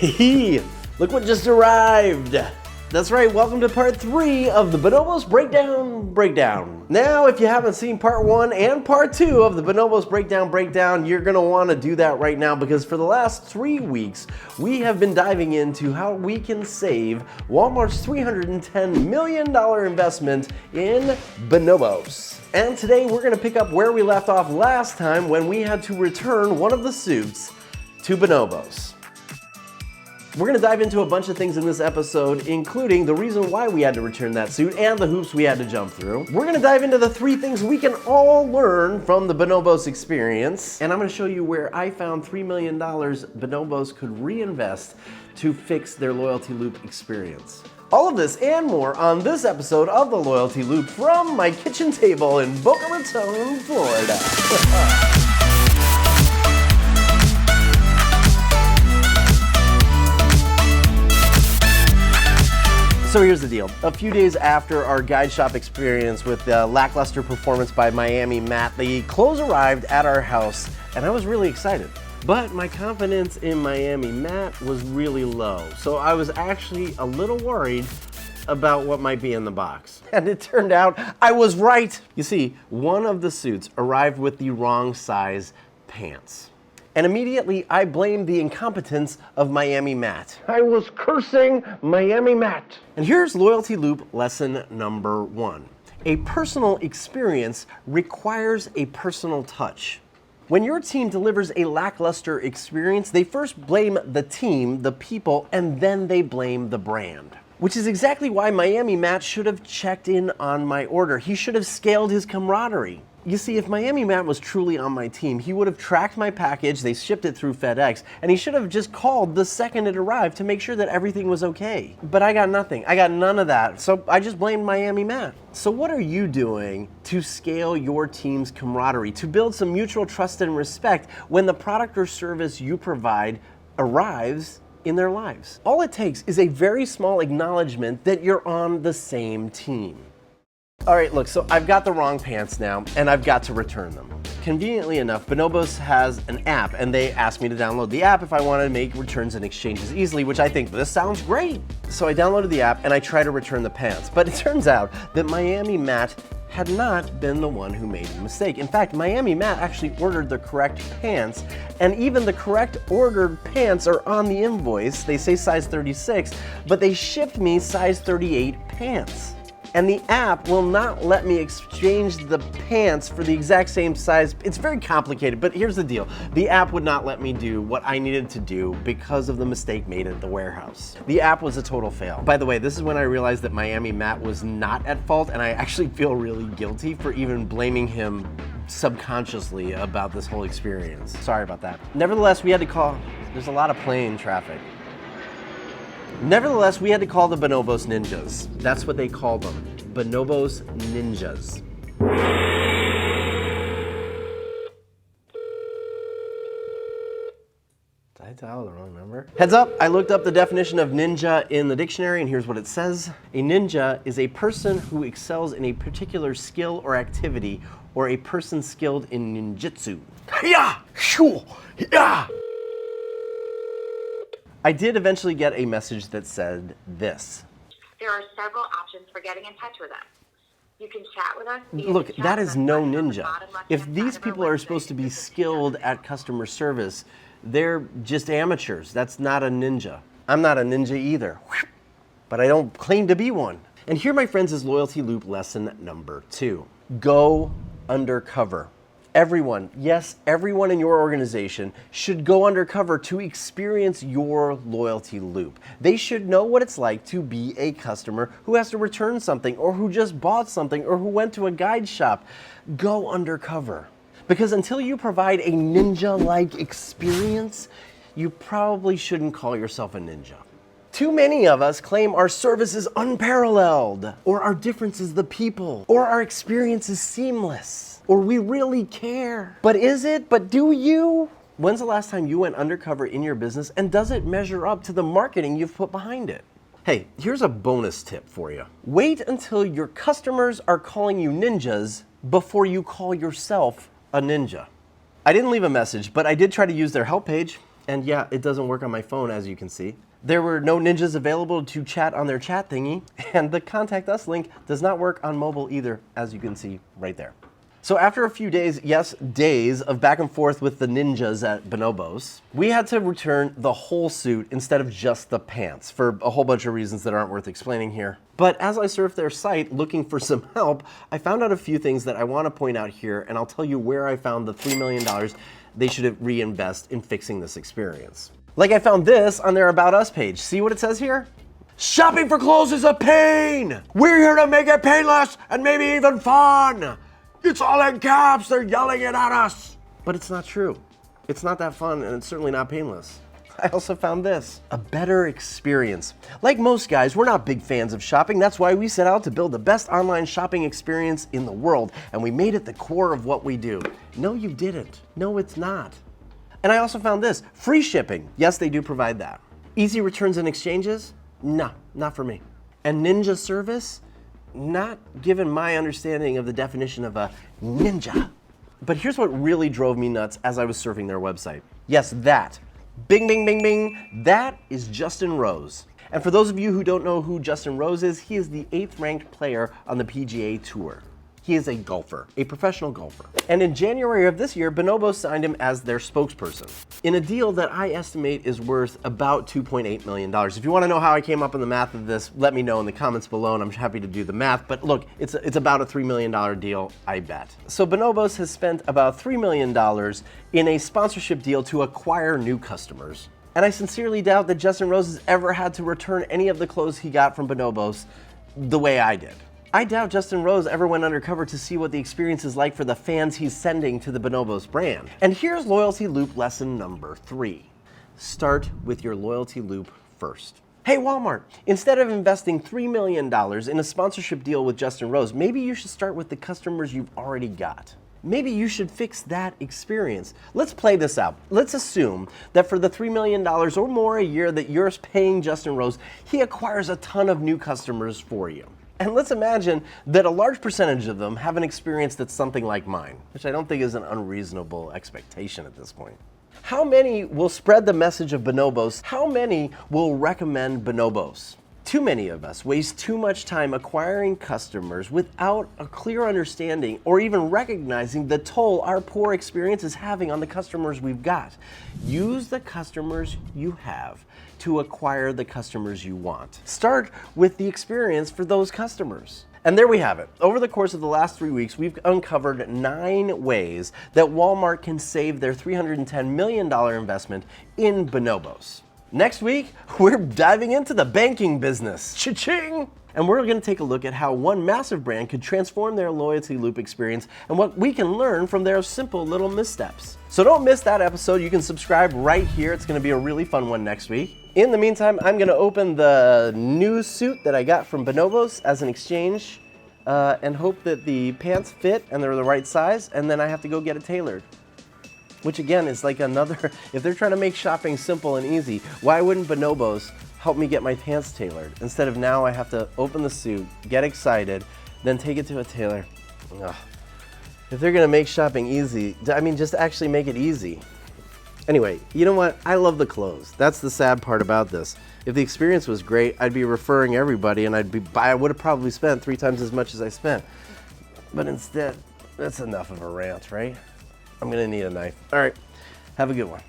Hey, look what just arrived. That's right, welcome to part 3 of the Bonobos Breakdown. Now, if you haven't seen part 1 and part 2 of the Bonobos Breakdown, you're gonna wanna do that right now because for the last 3 weeks, we have been diving into how we can save Walmart's $310 million investment in Bonobos. And today we're gonna pick up where we left off last time when we had to return one of the suits to Bonobos. We're gonna dive into a bunch of things in this episode, including the reason why we had to return that suit and the hoops we had to jump through. We're gonna dive into the 3 things we can all learn from the Bonobos experience. And I'm gonna show you where I found $3 million Bonobos could reinvest to fix their loyalty loop experience. All of this and more on this episode of the Loyalty Loop from my kitchen table in Boca Raton, Florida. So here's the deal. A few days after our guide shop experience with the lackluster performance by Miami Matt, the clothes arrived at our house and I was really excited. But my confidence in Miami Matt was really low. So I was actually a little worried about what might be in the box. And it turned out I was right. You see, one of the suits arrived with the wrong size pants. And immediately I blamed the incompetence of Miami Matt. I was cursing Miami Matt. And here's Loyalty Loop lesson number 1. A personal experience requires a personal touch. When your team delivers a lackluster experience, they first blame the team, the people, and then they blame the brand. Which is exactly why Miami Matt should have checked in on my order. He should have scaled his camaraderie. You see, if Miami Matt was truly on my team, he would have tracked my package, they shipped it through FedEx, and he should have just called the second it arrived to make sure that everything was okay. But I got nothing. I got none of that. So I just blamed Miami Matt. So what are you doing to scale your team's camaraderie, to build some mutual trust and respect when the product or service you provide arrives in their lives? All it takes is a very small acknowledgement that you're on the same team. All right, look, so I've got the wrong pants now, and I've got to return them. Conveniently enough, Bonobos has an app, and they asked me to download the app if I wanted to make returns and exchanges easily, which I think, this sounds great. So I downloaded the app, and I tried to return the pants. But it turns out that Miami Matt had not been the one who made the mistake. In fact, Miami Matt actually ordered the correct pants, and even the correct ordered pants are on the invoice. They say size 36, but they shipped me size 38 pants. And the app will not let me exchange the pants for the exact same size. It's very complicated, but here's the deal. The app would not let me do what I needed to do because of the mistake made at the warehouse. The app was a total fail. By the way, this is when I realized that Miami Matt was not at fault, and I actually feel really guilty for even blaming him subconsciously about this whole experience. Sorry about that. Nevertheless, we had to call. There's a lot of plane traffic. Nevertheless, we had to call the Bonobos Ninjas. That's what they call them, Bonobos Ninjas. Did I dial the wrong number? Heads up, I looked up the definition of ninja in the dictionary, and here's what it says. A ninja is a person who excels in a particular skill or activity, or a person skilled in ninjutsu. Yeah, shoo, yeah. I did eventually get a message that said this. There are several options for getting in touch with us. You can chat with us. Look, that is no ninja. If these people are supposed to be skilled at customer service, they're just amateurs. That's not a ninja. I'm not a ninja either, but I don't claim to be one. And here, my friends, is Loyalty Loop lesson number 2. Go undercover. Everyone, yes, everyone in your organization should go undercover to experience your loyalty loop. They should know what it's like to be a customer who has to return something, or who just bought something, or who went to a guide shop. Go undercover. Because until you provide a ninja-like experience, you probably shouldn't call yourself a ninja. Too many of us claim our service is unparalleled, or our difference is the people, or our experience is seamless, or we really care. But is it? But do you? When's the last time you went undercover in your business, and does it measure up to the marketing you've put behind it? Hey, here's a bonus tip for you. Wait until your customers are calling you ninjas before you call yourself a ninja. I didn't leave a message, but I did try to use their help page. And yeah, it doesn't work on my phone, as you can see. There were no ninjas available to chat on their chat thingy, and the contact us link does not work on mobile either, as you can see right there. So after a few days, yes, days of back and forth with the ninjas at Bonobos, we had to return the whole suit instead of just the pants for a whole bunch of reasons that aren't worth explaining here. But as I surfed their site looking for some help, I found out a few things that I want to point out here, and I'll tell you where I found the $3 million they should reinvest in fixing this experience. Like I found this on their About Us page. See what it says here? Shopping for clothes is a pain! We're here to make it painless and maybe even fun! It's all in caps, they're yelling it at us! But it's not true. It's not that fun, and it's certainly not painless. I also found this, a better experience. Like most guys, we're not big fans of shopping. That's why we set out to build the best online shopping experience in the world, and we made it the core of what we do. No, you didn't. No, it's not. And I also found this, free shipping. Yes, they do provide that. Easy returns and exchanges? No, not for me. And ninja service? Not given my understanding of the definition of a ninja. But here's what really drove me nuts as I was surfing their website. Yes, that. Bing, bing, bing, bing. That is Justin Rose. And for those of you who don't know who Justin Rose is, he is the 8th ranked player on the PGA Tour. He is a golfer, a professional golfer. And in January of this year, Bonobos signed him as their spokesperson in a deal that I estimate is worth about $2.8 million. If you want to know how I came up with the math of this, let me know in the comments below and I'm happy to do the math. But look, it's about a $3 million deal, I bet. So Bonobos has spent about $3 million in a sponsorship deal to acquire new customers. And I sincerely doubt that Justin Rose has ever had to return any of the clothes he got from Bonobos the way I did. I doubt Justin Rose ever went undercover to see what the experience is like for the fans he's sending to the Bonobos brand. And here's loyalty loop lesson number 3. Start with your loyalty loop first. Hey Walmart, instead of investing $3 million in a sponsorship deal with Justin Rose, maybe you should start with the customers you've already got. Maybe you should fix that experience. Let's play this out. Let's assume that for the $3 million or more a year that you're paying Justin Rose, he acquires a ton of new customers for you. And let's imagine that a large percentage of them have an experience that's something like mine, which I don't think is an unreasonable expectation at this point. How many will spread the message of Bonobos? How many will recommend Bonobos? Too many of us waste too much time acquiring customers without a clear understanding or even recognizing the toll our poor experience is having on the customers we've got. Use the customers you have to acquire the customers you want. Start with the experience for those customers. And there we have it. Over the course of the last 3 weeks, we've uncovered 9 ways that Walmart can save their $310 million investment in Bonobos. Next week, we're diving into the banking business. Cha-ching! And we're going to take a look at how one massive brand could transform their loyalty loop experience and what we can learn from their simple little missteps. So don't miss that episode. You can subscribe right here. It's going to be a really fun one next week. In the meantime, I'm going to open the new suit that I got from Bonobos as an exchange and hope that the pants fit and they're the right size, and then I have to go get it tailored. Which again is like another, if they're trying to make shopping simple and easy, why wouldn't Bonobos help me get my pants tailored? Instead of now I have to open the suit, get excited, then take it to a tailor. Ugh. If they're gonna make shopping easy, I mean, just actually make it easy. Anyway, you know what? I love the clothes. That's the sad part about this. If the experience was great, I'd be referring everybody and I would have probably spent 3 times as much as I spent. But instead, that's enough of a rant, right? I'm gonna need a knife. All right, have a good one.